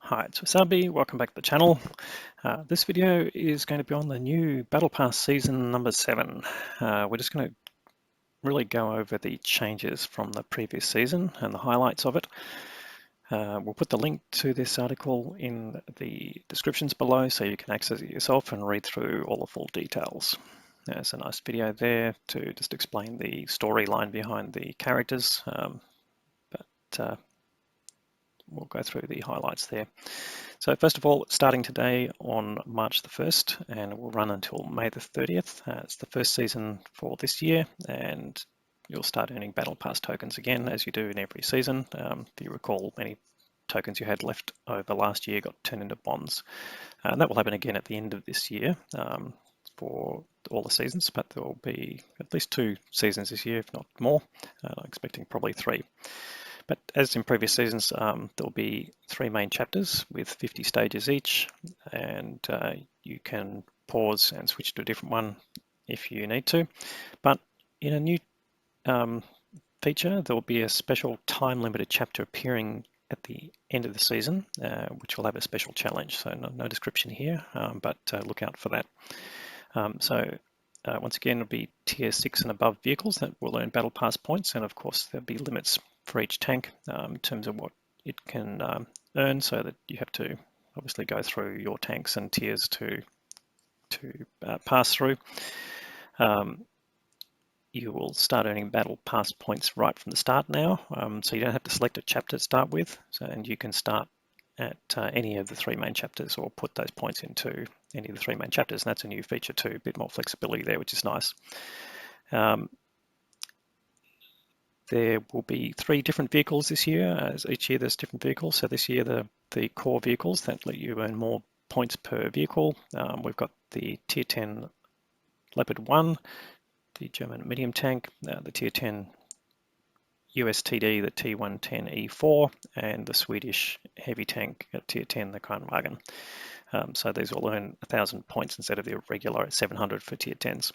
Hi, it's Wasabi. Welcome back to the channel. This video is going to be on the new Battle Pass season number 7. We're just going to really go over the changes from the previous season and the highlights of it. We'll put the link to this article in the descriptions below so you can access it yourself and read through all the full details. There's a nice video there to just explain the storyline behind the characters, but we'll go through the highlights there. So first of all, starting today on March the 1st, and it will run until May the 30th. It's the first season for this year, and you'll start earning Battle Pass tokens again, as you do in every season. If you recall, any tokens you had left over last year got turned into bonds. And that will happen again at the end of this year for all the seasons, but there will be at least 2 seasons this year, if not more. Expecting probably 3. But as in previous seasons, there'll be 3 main chapters with 50 stages each, and you can pause and switch to a different one if you need to. But in a new feature, there will be a special time-limited chapter appearing at the end of the season, which will have a special challenge. So no description here, but look out for that. Once again, it'll be tier 6 and above vehicles that will earn Battle Pass points, and of course there'll be limits for each tank in terms of what it can earn, so that you have to obviously go through your tanks and tiers to pass through. You will start earning Battle Pass points right from the start now, so you don't have to select a chapter to start with, and you can start at any of the 3 main chapters or put those points into any of the 3 main chapters, and that's a new feature too, a bit more flexibility there, which is nice. There will be 3 different vehicles this year, as each year there's different vehicles. So this year the core vehicles that let you earn more points per vehicle. We've got the tier 10 Leopard 1, the German medium tank, the tier 10 USTD, the T110E4, and the Swedish heavy tank at tier 10, the Kranwagen. So these will earn 1,000 points instead of the regular 700 for tier 10s.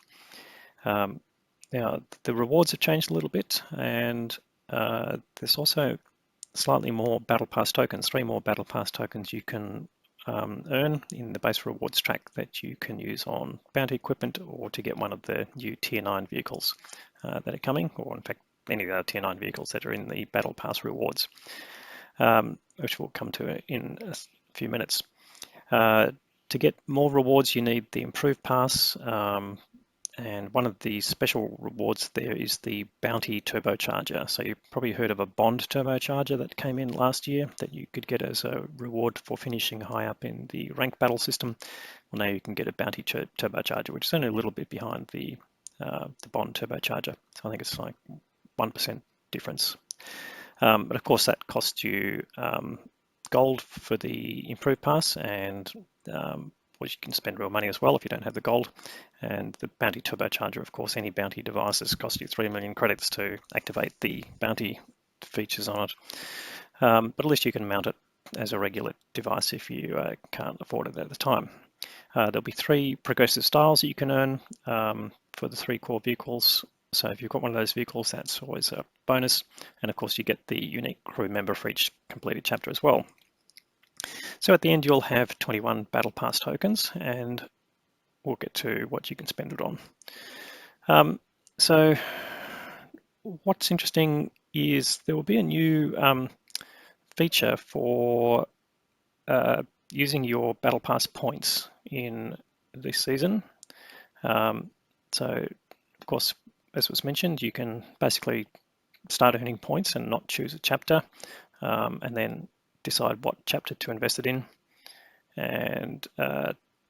Now, the rewards have changed a little bit, and there's also slightly more Battle Pass tokens, 3 more Battle Pass tokens you can earn in the base rewards track that you can use on bounty equipment or to get one of the new tier 9 vehicles that are coming, or in fact any of the tier 9 vehicles that are in the Battle Pass rewards, which we'll come to in a few minutes. To get more rewards, you need the Improved Pass, and one of the special rewards there is the Bounty Turbocharger. So you've probably heard of a Bond Turbocharger that came in last year that you could get as a reward for finishing high up in the ranked battle system. Well, now you can get a Bounty Turbocharger, which is only a little bit behind the Bond Turbocharger. So I think it's like 1% difference. But of course that costs you gold for the Improved Pass, and you can spend real money as well if you don't have the gold. And the Bounty Turbocharger, of course, any bounty devices cost you 3 million credits to activate the bounty features on it. But at least you can mount it as a regular device if you can't afford it at the time. There'll be 3 progressive styles that you can earn for the 3 core vehicles. So if you've got one of those vehicles, that's always a bonus. And of course, you get the unique crew member for each completed chapter as well. So at the end, you'll have 21 Battle Pass tokens, and we'll get to what you can spend it on. So what's interesting is there will be a new feature for using your Battle Pass points in this season. So of course, as was mentioned, you can basically start earning points and not choose a chapter, and then decide what chapter to invest it in. And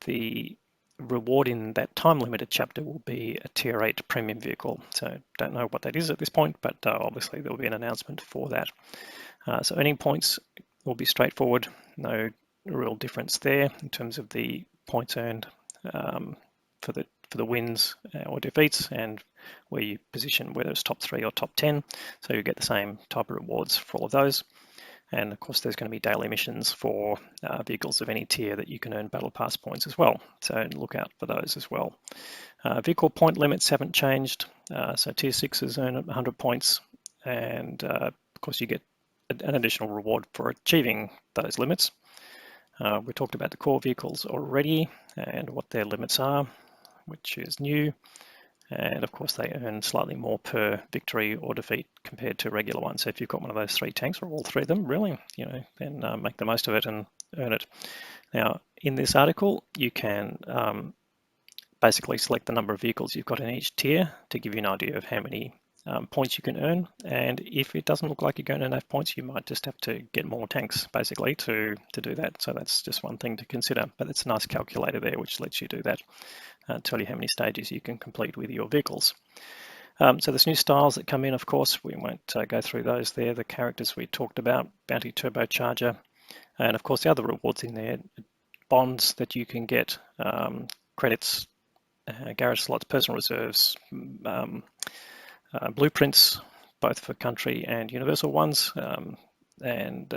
the reward in that time-limited chapter will be a tier 8 premium vehicle. So don't know what that is at this point, but obviously there will be an announcement for that. So earning points will be straightforward, no real difference there in terms of the points earned for the wins or defeats, and where you position, whether it's top 3 or top 10. So you get the same type of rewards for all of those. And of course, there's going to be daily missions for vehicles of any tier that you can earn Battle Pass points as well. So look out for those as well. Vehicle point limits haven't changed. So tier 6s earn 100 points. And of course, you get an additional reward for achieving those limits. We talked about the core vehicles already and what their limits are, which is new. And of course, they earn slightly more per victory or defeat compared to regular ones. So if you've got one of those 3 tanks, or all 3 of them, really, then make the most of it and earn it. Now, in this article, you can basically select the number of vehicles you've got in each tier to give you an idea of how many points you can earn. And if it doesn't look like you're going to earn enough points, you might just have to get more tanks basically to do that. So that's just one thing to consider, but it's a nice calculator there which lets you do that, tell you how many stages you can complete with your vehicles. So there's new styles that come in, of course. We won't go through those there. The characters we talked about, Bounty Turbocharger, and of course the other rewards in there, bonds that you can get, credits, garage slots, personal reserves, blueprints, both for country and universal ones, and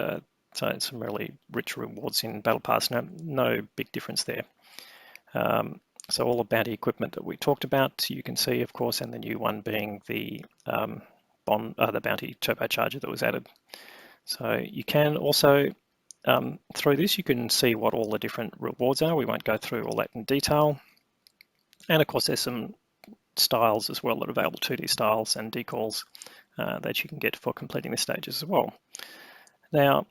so it's some really rich rewards in Battle Pass. No big difference there. So all the bounty equipment that we talked about, you can see, of course, and the new one being the bounty turbocharger that was added. So you can also, through this, you can see what all the different rewards are. We won't go through all that in detail. And of course, there's some styles as well that are available, 2D styles and decals that you can get for completing the stages as well. Now,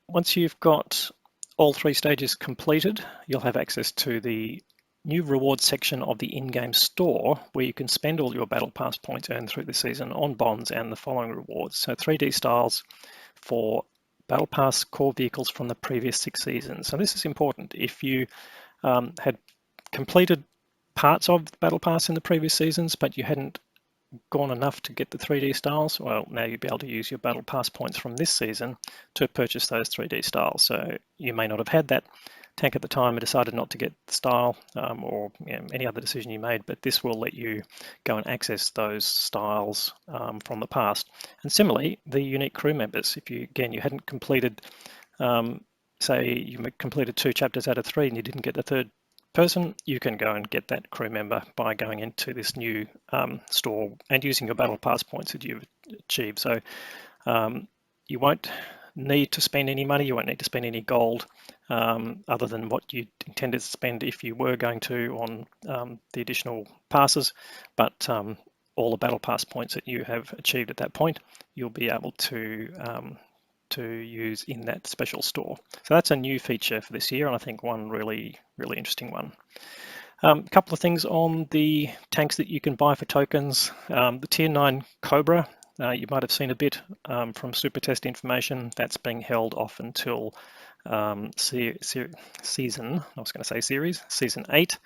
once you've got all 3 stages completed, you'll have access to the new rewards section of the in-game store, where you can spend all your Battle Pass points earned through the season on bonds and the following rewards. So 3D styles for Battle Pass core vehicles from the previous 6 seasons. So this is important. If you had completed parts of the Battle Pass in the previous seasons, but you hadn't gone enough to get the 3D styles, well, now you'll be able to use your Battle Pass points from this season to purchase those 3D styles. So you may not have had that tank at the time and decided not to get the style, or any other decision you made, but this will let you go and access those styles from the past. And similarly, the unique crew members, if you hadn't completed, say you completed 2 chapters out of 3 and you didn't get the 3rd person, you can go and get that crew member by going into this new store and using your Battle Pass points that you've achieved. So you won't need to spend any money, you won't need to spend any gold other than what you intended to spend if you were going to on the additional passes, but all the Battle Pass points that you have achieved at that point, you'll be able to use in that special store. So that's a new feature for this year, and I think one really interesting one. A couple of things on the tanks that you can buy for tokens. The Tier 9 Cobra, you might have seen a bit from Super Test information. That's being held off until season 8.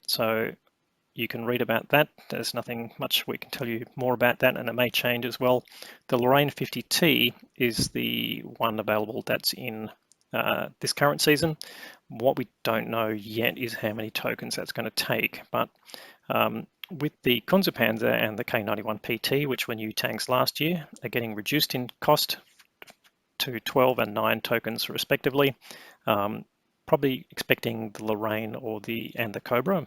So you can read about that. There's nothing much we can tell you more about that, and it may change as well. The Lorraine 50T is the one available that's in this current season. What we don't know yet is how many tokens that's going to take, but with the Kunze-Panzer and the K91 PT, which were new tanks last year, are getting reduced in cost to 12 and 9 tokens respectively. Probably expecting the Lorraine and the Cobra,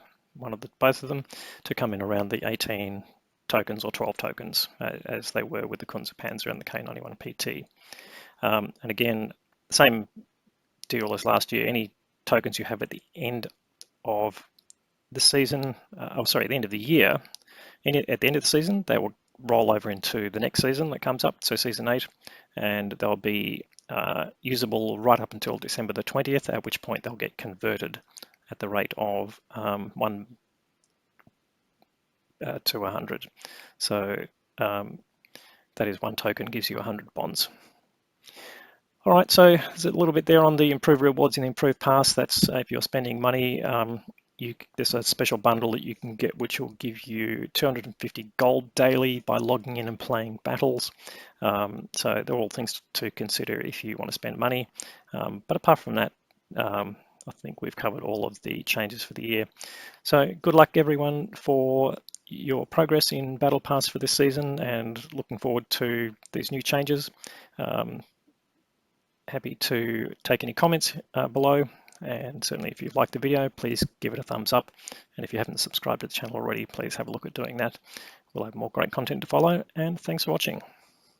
both of them, to come in around the 18 tokens or 12 tokens as they were with the Kunze-Panzer and the K91 PT. And again, same deal as last year. Any tokens you have at the end of the season, the end of the year, at the end of the season, they will roll over into the next season that comes up, so season 8, and they'll be usable right up until December the 20th, at which point they'll get converted at the rate of 1 to 100. So that is 1 token gives you 100 bonds. All right, so there's a little bit there on the improved rewards and improved pass. That's if you're spending money, there's a special bundle that you can get which will give you 250 gold daily by logging in and playing battles. So they're all things to consider if you want to spend money. But apart from that, I think we've covered all of the changes for the year. So good luck everyone for your progress in Battle Pass for this season, and looking forward to these new changes. Happy to take any comments below, and certainly if you've liked the video, please give it a thumbs up, and if you haven't subscribed to the channel already, please have a look at doing that. We'll have more great content to follow, and thanks for watching.